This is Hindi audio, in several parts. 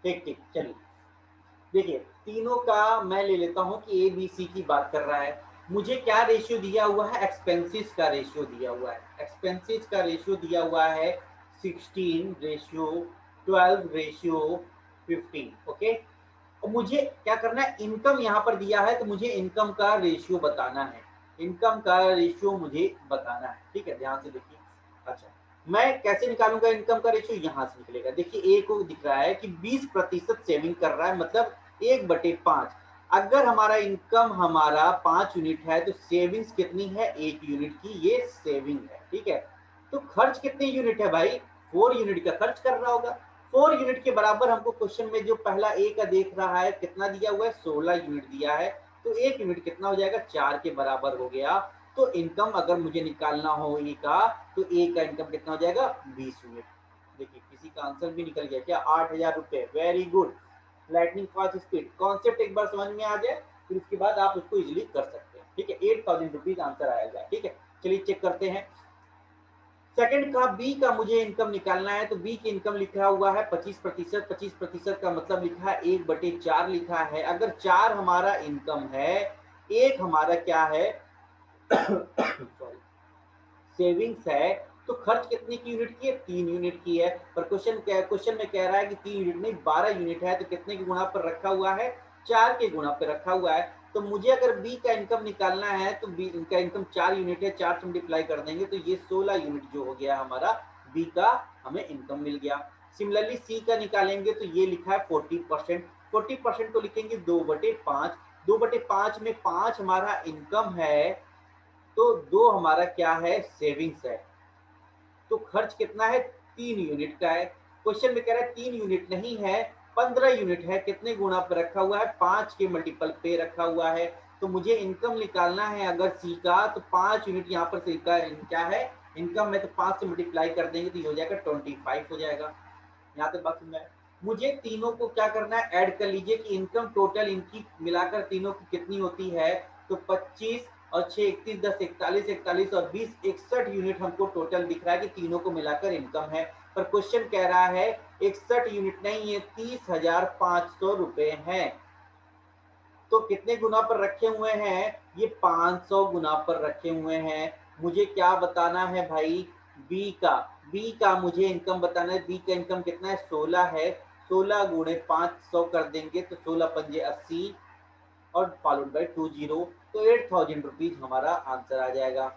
ठीक ठीक, चलिए देखिए, तीनों का मैं ले लेता हूं कि ए बी सी की बात कर रहा है। मुझे क्या रेशियो दिया हुआ है? एक्सपेंसेस का रेशियो दिया हुआ है। एक्सपेंसेस का रेशियो दिया हुआ है 16 रेशियो 12 रेशियो 15। ओके, और मुझे क्या करना है? इनकम यहाँ पर दिया है तो मुझे इनकम का रेशियो बताना है। इनकम का रेशियो मुझे बताना है, ठीक है, ध्यान से देखिए। अच्छा, मैं कैसे निकालूंगा इनकम का रेशियो? यहाँ से निकलेगा। देखिए, ए को दिख रहा है कि 20% सेविंग कर रहा है, मतलब 1/5। अगर हमारा इनकम हमारा 5 यूनिट है तो सेविंग्स कितनी है? 1 यूनिट की ये सेविंग है, ठीक है। तो खर्च कितने यूनिट है भाई? 4 यूनिट का खर्च कर रहा होगा। 4 यूनिट के बराबर हमको क्वेश्चन में जो पहला ए का देख रहा है कितना दिया हुआ है? 16 यूनिट दिया है। तो 1 यूनिट कितना हो जाएगा? 4 के बराबर हो गया। तो इनकम अगर मुझे निकालना हो ए का, तो ए का इनकम कितना हो जाएगा? 20 यूनिट। देखिए, किसी का आंसर भी निकल गया क्या? 8,000 रुपए। Very good, lightning fast speed. Concept एक बार समझ में आ जाए फिर उसके बाद आप उसको इजिली कर सकते हैं, ठीक है। 8,000 रुपीज आंसर आएगा, ठीक है। चलिए चेक करते हैं। सेकंड का बी का मुझे इनकम निकालना है, तो बी की इनकम लिखा हुआ है 25%। 25% का मतलब लिखा है 1/4 लिखा है। अगर 4 हमारा इनकम है, एक हमारा क्या है? सॉरी, सेविंग्स है, तो खर्च कितने की यूनिट की है? 3 यूनिट की है। पर क्वेश्चन में कह रहा है कि 3 यूनिट नहीं 12 यूनिट है, तो कितने के गुणा पर रखा हुआ है? 4 के गुणा पर रखा हुआ है। तो मुझे अगर बी का इनकम निकालना है तो बी का इनकम 4 यूनिट है, 4 से मल्टीप्लाई कर देंगे तो ये 16 यूनिट जो हो गया हमारा बी का, हमें इनकम मिल गया। सिमिलरली सी का निकालेंगे तो ये लिखा है 40%। 40% को लिखेंगे 2/5। 2/5 में 5 हमारा इनकम है, तो 2 हमारा क्या है? सेविंग्स है। तो खर्च कितना है? 3 यूनिट का है। क्वेश्चन में कह रहा है 3 यूनिट नहीं है, 15 यूनिट है। कितने गुणा पे रखा हुआ है? 5 के मल्टीपल पे रखा हुआ है। तो मुझे इनकम निकालना है अगर सी का, तो 5 यूनिट यहाँ पर सी का क्या है? इनकम में, तो 5 से मल्टीप्लाई कर देंगे तो ये हो जाएगा 25 हो जाएगा। यहाँ तक बात समझ में आया? मुझे तीनों को क्या करना है? ऐड कर लीजिए कि इनकम टोटल इनकी मिलाकर तीनों की कितनी होती है। तो 25 और 6 31 10 41 41 और 20 61 यूनिट हमको टोटल दिख रहा है कि तीनों को मिलाकर इनकम है। पर क्वेश्चन कह रहा है 61 यूनिट नहीं है, 30,500 रुपए है। तो कितने गुना पर रखे हुए हैं? ये 500 गुना पर रखे हुए हैं। मुझे क्या बताना है भाई? बी का। बी का मुझे इनकम बताना है। बी का इनकम कितना है? 16 है। 16 गुणे 500 कर देंगे तो 16 पंजे 80 और फॉलोड बाई 20। तो 8,000 रुपीज हमारा आंसर आ जाएगा,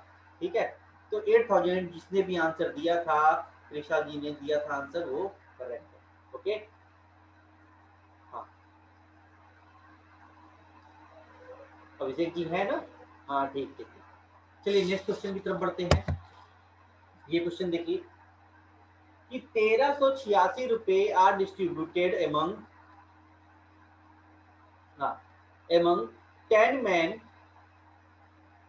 ठीक है। तो 8,000 जिसने भी आंसर दिया था, त्रिशा जी ने दिया था आंसर, वो करेक्ट है। ओके, हाँ, अभिषेक जी है ना? हाँ, ठीक ठीक ठीक। चलिए नेक्स्ट क्वेश्चन की तरफ बढ़ते हैं। ये क्वेश्चन देखिए कि 1,386 रुपए आर डिस्ट्रीब्यूटेड एमंग, हाँ, among 10 men,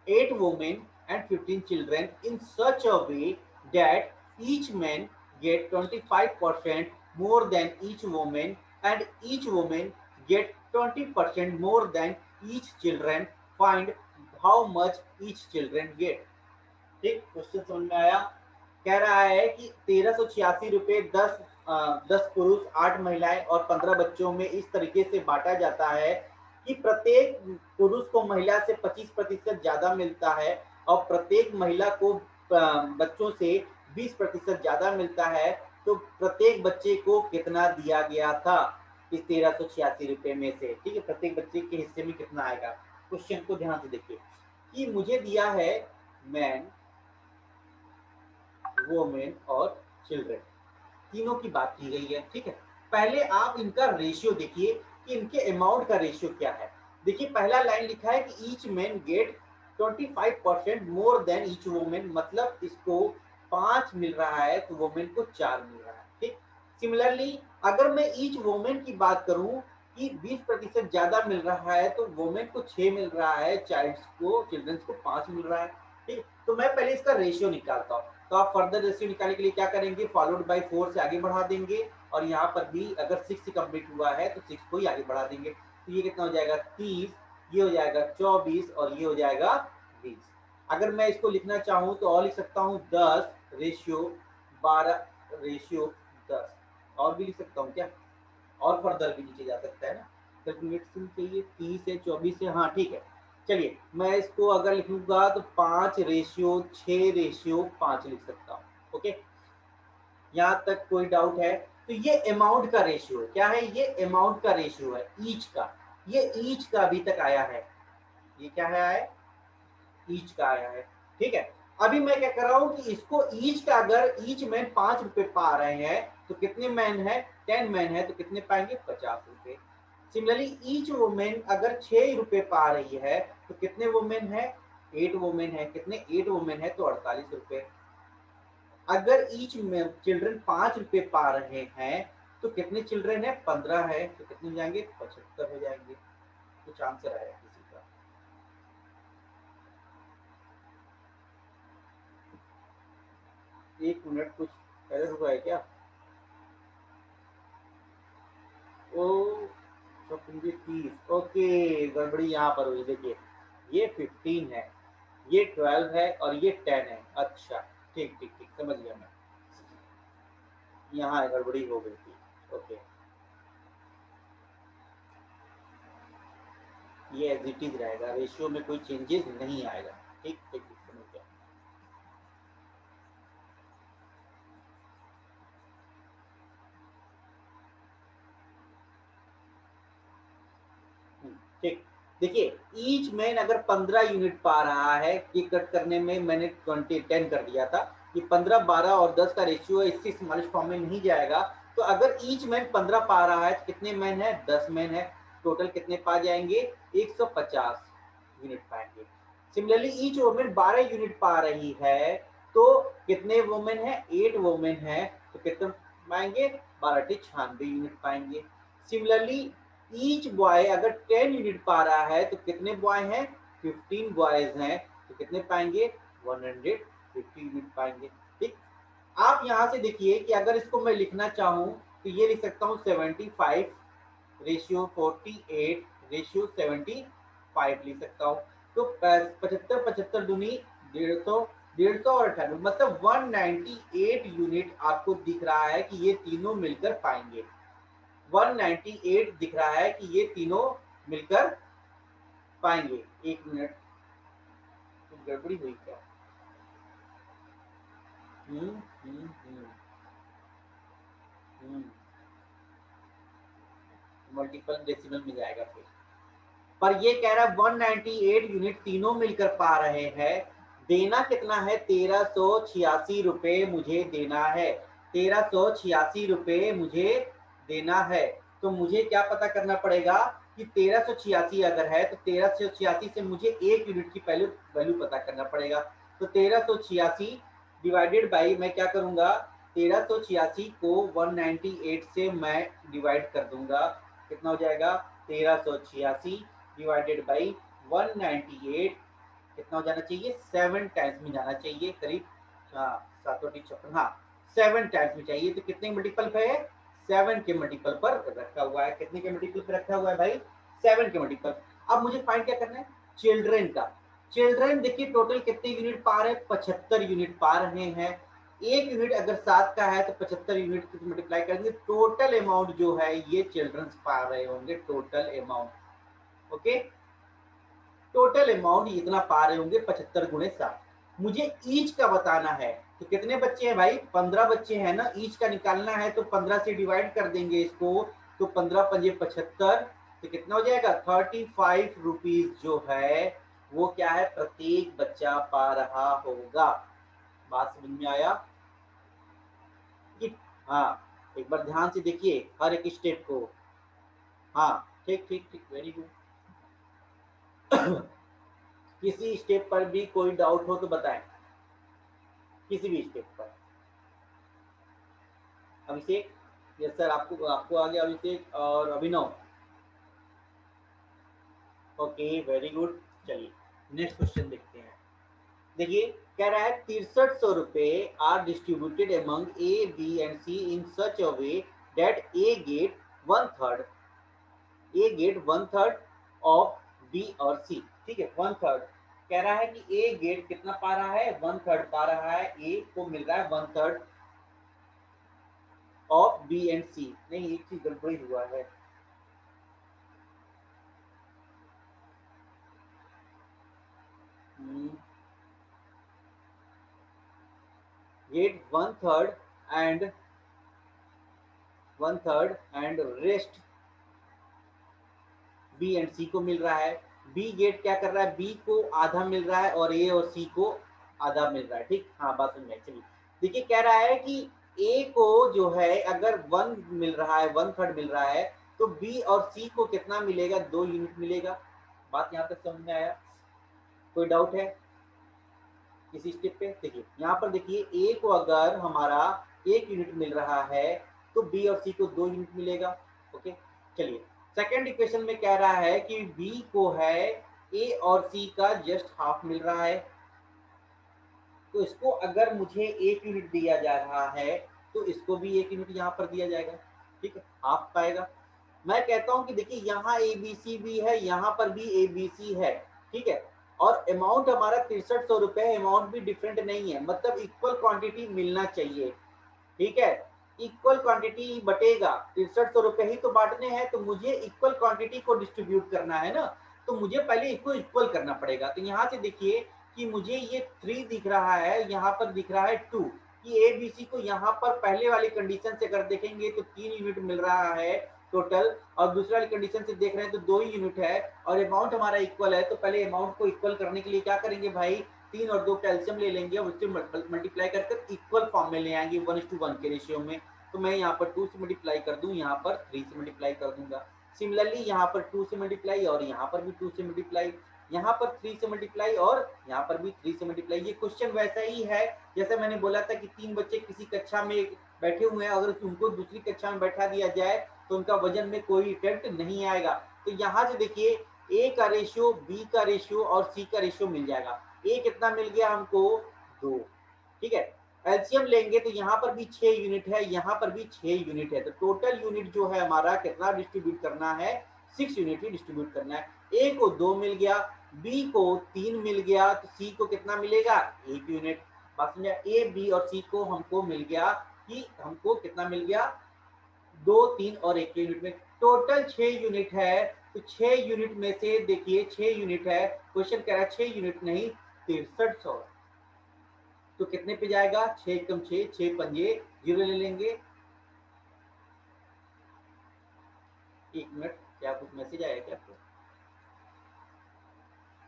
8 women and 15 children in such a way that each man get 25% more than each woman and each woman get 20% more than each children. Find how much each children get. ठीक, क्वेश्चन समझ में आया? कह रहा है कि 1,386 रुपए 10 पुरुष 8 महिलाएं और 15 बच्चों में इस तरीके से बांटा जाता है कि प्रत्येक पुरुष को महिला से 25% ज्यादा मिलता है और प्रत्येक महिला को बच्चों से 20% ज्यादा मिलता है। तो प्रत्येक बच्चे को कितना दिया गया था इस 1,386 रुपए में से? ठीक है, प्रत्येक बच्चे के हिस्से में कितना आएगा? क्वेश्चन को ध्यान से देखिए कि मुझे दिया है मैन, वोमेन और चिल्ड्रन, तीनों की बात की गई है, ठीक है। पहले आप इनका रेशियो देखिए कि इनके अमाउंट का रेशियो क्या है। देखिए, पहला लाइन लिखा है कि each man get 25% more than each women, मतलब इसको 5 मिल रहा है तो वोमेन को 4 मिल रहा है, ठीक। सिमिलरली अगर मैं ईच वोमेन की बात करूं कि 20% ज्यादा मिल रहा है तो वोमेन को 6 मिल रहा है, चिल्ड्रंस को 5 मिल रहा है, ठीक। तो मैं पहले इसका रेशियो निकालता हूँ। तो आप फर्दर रेशियो निकालने के लिए क्या करेंगे? फॉलोड बाई 4 से आगे बढ़ा देंगे और यहाँ पर भी अगर 6 से कंप्लीट हुआ है तो 6 को ही आगे बढ़ा देंगे। तो ये कितना हो जाएगा? 30, ये हो जाएगा 24 और ये हो जाएगा 20। अगर मैं इसको लिखना चाहूँ तो और लिख सकता हूँ 10 रेशियो 12 रेशियो 10, और भी लिख सकता हूँ क्या? और फर्दर भी नीचे जा सकता है ना। कैलकुलेट चाहिए 30 है, 24 है, हाँ ठीक है। चलिए मैं इसको अगर लिखूंगा तो 5:6:5 लिख सकता हूँ। ओके, यहाँ तक कोई डाउट है? तो ये अमाउंट का रेशियो है, क्या है? ये अमाउंट का रेशियो है ईच का। ये ईच का अभी तक आया है, ये क्या है आया? ईच का आया है। ठीक है, अभी मैं क्या कर रहा हूं कि इसको ईच का, अगर ईच मैन 5 रुपए पा रहे हैं तो कितने मैन है? 10 मैन है तो कितने पाएंगे? 50 रुपए। सिमिलरली ईच वुमेन अगर 6 रुपए पा रही है तो कितने वुमेन है? 8 वुमेन है। कितने? 8 वुमेन है तो 48 रुपए। अगर ईच चिल्ड्रन 5 रुपए पा रहे हैं तो कितने चिल्ड्रन है? 15 है तो कितने हो जाएंगे? 75 हो जाएंगे। कुछ आंसर आया किसी का? एक मिनट, कुछ एरर हुआ है क्या? ओ, तो 30। ओके, गड़बड़ी यहाँ पर हुई। देखिए ये 15 है, ये 12 है और ये 10 है। अच्छा ठीक ठीक ठीक, समझ गया मैं। यहाँ गड़बड़ी हो गई थी। ओके, ये एज इट इज रहेगा, रेशियो में कोई चेंजेस नहीं आएगा। ठीक ठीक ठीक, समझ गया। ठीक, देखिए ईच मैन अगर 15 यूनिट पा रहा है, ये कट करने में मैंने 10 कर दिया था। ये 15, 12 और 10 का रेशियो है, इससे स्मॉलेस्ट फॉर्म में नहीं जाएगा। तो अगर ईच मैन 15 पा रहा है तो कितने मैन है? 10 मैन है। टोटल कितने पा जाएंगे? 150 यूनिट पाएंगे। सिमिलरली ईच वुमेन 12 यूनिट पा रही है तो कितने वुमेन है? 8 वुमेन है तो कितने पाएंगे? 12×96 यूनिट पाएंगे। सिमिलरली ईच बॉय अगर 10 यूनिट पा रहा है तो कितने बॉय हैं? 15 बॉयज हैं तो कितने पाएंगे? 150 यूनिट पाएंगे। ठीक, आप यहां से देखिए कि अगर इसको मैं लिखना चाहूं तो ये लिख सकता हूं 75:48:75 लिख सकता हूं। तो 75 75 दूनी 150, 150 और 98, मतलब 198 यूनिट आपको दिख रहा है कि ये तीनों मिलकर पाएंगे। 198 दिख रहा है कि ये तीनों मिलकर पाएंगे। एक मिनट, तो गड़बड़ी हुई क्या? हम्म हम्म हम्म मल्टीपल डेसिमल में जाएगा फिर। पर ये कह रहा है 198 यूनिट तीनों मिलकर पा रहे हैं। देना कितना है? 1386 रुपए मुझे देना है। 1386 रुपए मुझे देना है। तो मुझे क्या पता करना पड़ेगा कि 1386 अगर है तो 1386 से मुझे एक यूनिट की पहले वैल्यू पता करना पड़ेगा। तो 1386 डिवाइडेड बाई, मैं क्या करूंगा? 1386 को 198 से मैं डिवाइड कर दूंगा। कितना हो जाएगा? 1386 डिवाइडेड बाई 198, कितना हो जाना चाहिए? 7 टाइम्स में जाना चाहिए करीब। हाँ, 7×56, हाँ 7 टाइम्स में चाहिए। तो कितने मल्टीपल पे है? 7 के मल्टीपल पर रखा हुआ है। कितने के मल्टीपल पर रखा हुआ है भाई? 7 के मल्टीपल। अब मुझे फाइंड क्या करना है? चिल्ड्रेन का। चिल्ड्रेन देखिए टोटल कितने यूनिट पा रहे हैं? 75 यूनिट पा रहे हैं। एक यूनिट अगर 7 का है तो 75 यूनिट से मल्टीप्लाई करेंगे, टोटल अमाउंट जो है ये चिल्ड्रंस पा रहे होंगे। Total amount, okay, total amount इतना पा रहे होंगे 75×7। मुझे ईच का बताना है। तो कितने बच्चे हैं भाई? 15 बच्चे हैं ना। ईच का निकालना है तो 15 से डिवाइड कर देंगे इसको। तो 15×5 = 75। तो कितना हो जाएगा? 35 रुपीज जो है वो क्या है? प्रत्येक बच्चा पा रहा होगा। बात समझ में आया कि? हाँ, एक बार ध्यान से देखिए हर एक स्टेप को। हाँ ठीक ठीक ठीक, वेरी गुड। किसी स्टेप पर भी कोई डाउट हो तो बताएं, किसी भी स्टेप पर। अभिषेक, यस सर, आपको आपको आ गया अभिषेक और अभिनव। Okay very good. चलिए नेक्स्ट क्वेश्चन देखते हैं। देखिए कह रहा है 6300 रुपए are distributed among A B and C in such a way that A get 1/3 of B और सी। ठीक है, 1/3 कह रहा है कि ए गेट कितना पा रहा है? 1/3 पा रहा है। ए को मिल रहा है 1/3। Of B and C. नहीं, एक चीज गड़बड़ी हुआ है। Get and one third and rest B and C को मिल रहा है। बी गेट क्या कर रहा है, बी को आधा मिल रहा है और ए और सी को आधा मिल रहा है। ठीक, हाँ बात समझ में। चलिए देखिए, कह रहा है कि ए को जो है अगर 1 मिल रहा है, 1/3 मिल रहा है, तो बी और सी को कितना मिलेगा, 2 यूनिट मिलेगा। बात यहाँ तक समझ में आया? कोई डाउट है इसी स्टेप पे? देखिए यहाँ पर देखिए, ए को अगर हमारा 1 यूनिट मिल रहा है तो बी और सी को 2 यूनिट मिलेगा। ओके, चलिए सेकेंड इक्वेशन में कह रहा है कि बी को है ए और सी का जस्ट हाफ मिल रहा है, तो इसको अगर मुझे 1 यूनिट दिया जा रहा है तो इसको भी 1 यूनिट यहाँ पर दिया जाएगा। ठीक है, हाफ पाएगा। मैं कहता हूं कि देखिए यहाँ ए बी सी भी है, यहाँ पर भी ए बी सी है। ठीक है, और अमाउंट हमारा 6300 रुपए, अमाउंट भी डिफरेंट नहीं है, मतलब इक्वल क्वांटिटी मिलना चाहिए। ठीक है, इक्वल क्वांटिटी बटेगा, 6300 रुपए ही तो बांटने हैं, तो मुझे इक्वल क्वांटिटी को डिस्ट्रीब्यूट करना है ना, तो मुझे पहले इसको इक्वल करना पड़ेगा। तो यहाँ से देखिए कि मुझे ये 3 दिख रहा है, यहाँ पर दिख रहा है 2, कि ए बी सी को यहाँ पर पहले वाली कंडीशन से अगर देखेंगे तो 3 यूनिट मिल रहा है टोटल, और दूसरी वाली कंडीशन से देख रहे हैं तो 2 ही यूनिट है, और अमाउंट हमारा इक्वल है। तो पहले अमाउंट को इक्वल करने के लिए क्या करेंगे भाई, 3 और 2 कैल्शियम ले लेंगे और उससे मल्टीप्लाई कर इक्वल फॉर्म में ले आएंगे 1:1 के रेशियो में। तो मैं यहाँ पर 2 से मल्टीप्लाई कर दूं, यहाँ पर 3 से मल्टीप्लाई कर दूंगा। सिमिलरली यहाँ पर 2 से मल्टीप्लाई और यहाँ पर भी 2 से मल्टीप्लाई, यहाँ पर 3 से मल्टीप्लाई और यहाँ पर भी 3 से मल्टीप्लाई। ये क्वेश्चन वैसा ही है जैसे मैंने बोला था कि 3 बच्चे किसी कक्षा में बैठे हुए हैं, अगर उनको दूसरी कक्षा में बैठा दिया जाए तो उनका वजन में कोई इफेक्ट नहीं आएगा। तो यहाँ से देखिए, ए का रेशियो, बी का रेशियो और सी का रेशियो मिल जाएगा। ए कितना मिल गया हमको, 2। ठीक है, एलसीएम लेंगे तो यहाँ पर भी 6 यूनिट है, यहाँ पर भी 6 यूनिट है, तो टोटल यूनिट जो है हमारा कितना डिस्ट्रीब्यूट करना है, 6 यूनिट ही डिस्ट्रीब्यूट करना है। ए को 2 मिल गया, बी को 3 मिल गया, तो सी को कितना मिलेगा, 1 यूनिट। बात समझा? ए बी और सी को हमको मिल गया कि हमको कितना मिल गया, 2, 3 और 1 यूनिट में टोटल 6 यूनिट है। तो 6 यूनिट में से देखिए 6 यूनिट है, क्वेश्चन कह रहा है 6 यूनिट नहीं 6300, तो कितने पे जाएगा, 6 कम 6, 6 पंजे 0 ले लेंगे। एक मिनट, क्या कुछ मैसेज आया क्या आपको?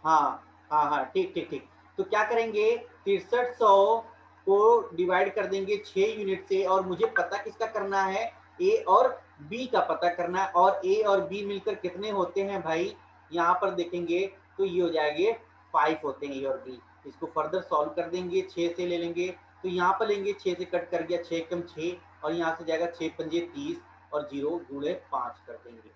हाँ हाँ हाँ, ठीक ठीक ठीक। तो क्या करेंगे, 6300 को डिवाइड कर देंगे 6 यूनिट से, और मुझे पता किसका करना है, ए और बी का पता करना है। और ए और बी मिलकर कितने होते हैं भाई, यहाँ पर देखेंगे तो ये हो जाएंगे 5 होते हैं ए और बी। इसको फर्दर सॉल्व कर देंगे, 6 से ले लेंगे, तो यहाँ पर लेंगे 6 से कट कर गया, 6 कम 6, और यहाँ से जाएगा 6 पंजे 30 और 0 गुणे 5 कर देंगे।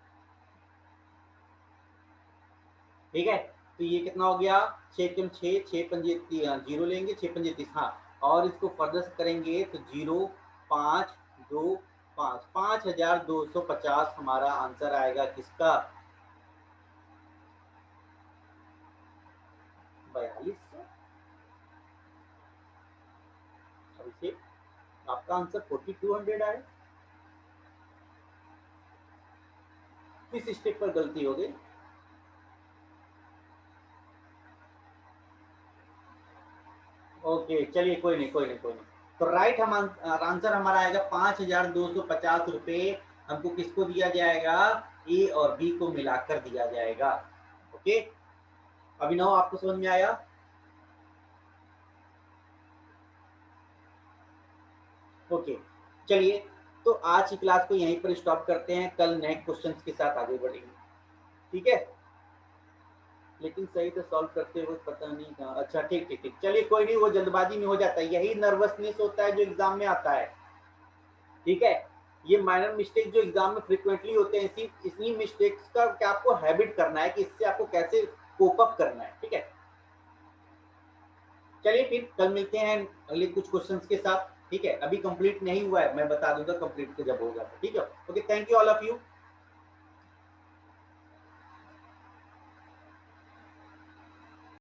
ठीक है, तो ये कितना हो गया, 6 कम 6, 6 पंजे 0 लेंगे, 6 पंजे 30, हाँ, और इसको फर्दर करेंगे तो 0 5 2 5, 5250 हमारा आंसर आएगा किसका, 4200। अभिषेक आपका आंसर 4200 आए, किस स्टेप पर गलती हो गई? ओके चलिए, कोई नहीं कोई नहीं कोई नहीं। तो राइट हम आंसर हमारा आएगा 5250 रुपए, हमको किसको दिया जाएगा, ए और बी को मिलाकर दिया जाएगा। ओके, अभिनव आपको समझ में आया? ओके, चलिए तो आज की क्लास को यहीं पर स्टॉप करते हैं, कल नए क्वेश्चंस के साथ आगे बढ़ेंगे। ठीक है, लेकिन सही तो सॉल्व करते हुए पता नहीं कहा। अच्छा ठीक ठीक ठीक, चलिए कोई नहीं, वो जल्दबाजी में हो जाता है, यही नर्वसनेस होता है जो एग्जाम में आता है। ठीक है, ये माइनर मिस्टेक जो एग्जाम में फ्रिक्वेंटली होते हैं, इसी मिस्टेक्स का क्या आपको हैबिट करना है कि इससे आपको कैसे कोप अप करना है। ठीक है, चलिए फिर कल मिलते हैं अगले कुछ क्वेश्चंस के साथ। ठीक है, अभी कंप्लीट नहीं हुआ है, मैं बता दूंगा कंप्लीट जब होगा। ठीक है, okay, thank you all of you.